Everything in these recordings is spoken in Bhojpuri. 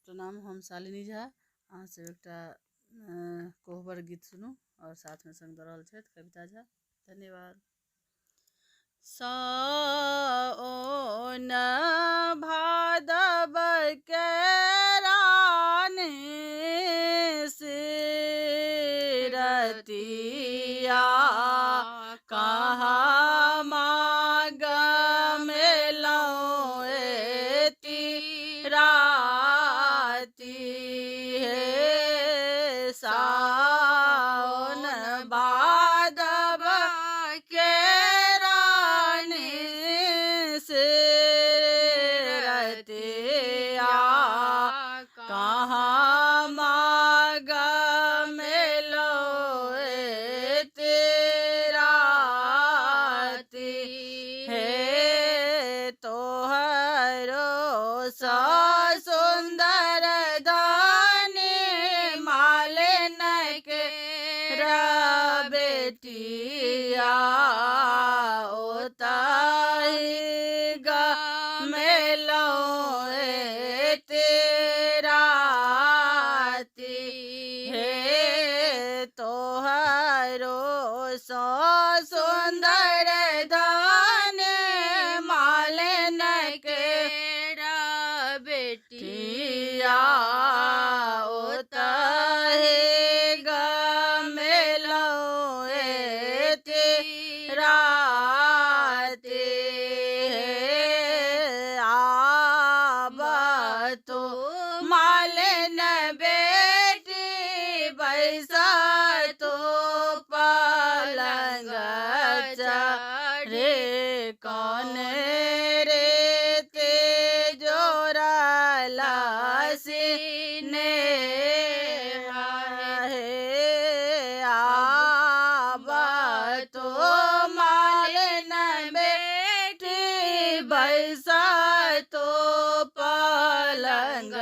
प्रणाम, हम शालिनी झा। अहाँ से एकटा कोहबर गीत सुनू और साथ में संग दऽ रहल छथि कविता झा। धन्यवाद। साओन भादव के रानी सिरतिया कहाँ माग मेलौं एती राती हे। साओन भादव के रानी सिरतिया कहाँ माग मेलौं एती राती हे। तोहरो सा सुंदर दानी मालिन के बेटिया ओताही ग मेलौं एती राती हे। तोहरो सा सुंदर दानी मालिन के बेटिया ओताही ग मेलौं एती राती हे। आब तो मालिन बेटी बैसा तो पलंग चढ़े कौन रे ते जोड़ला सीने हे। आब तो मालिन बेटी बैसा तो पलंग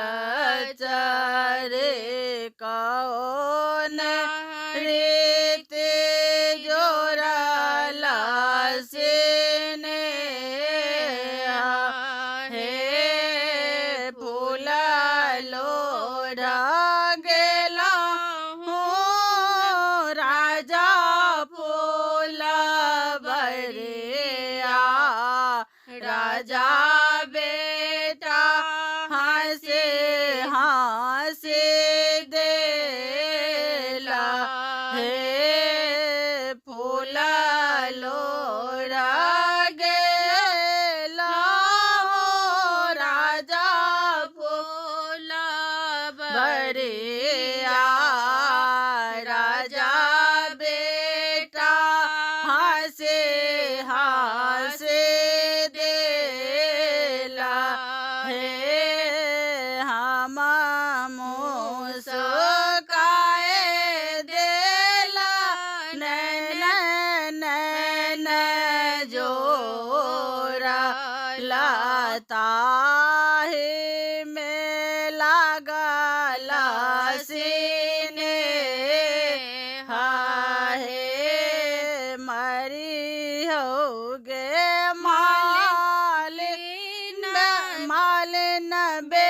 चढ़े कौन रीत जोड़ला सीने हे। फूल लोढ़ा गेला हूँ राजा फूल बरिया राजा बेटा हंसे हंसे देला हे। फूल लोढ़ा गेला हो राजा फूल बरिया राजा बेटा हंसे हंसे देला हे। हम मुस्काए देला नैन नैन जोरा लताही में लागल सीने हे। मरी होगे मालिन मालिन बे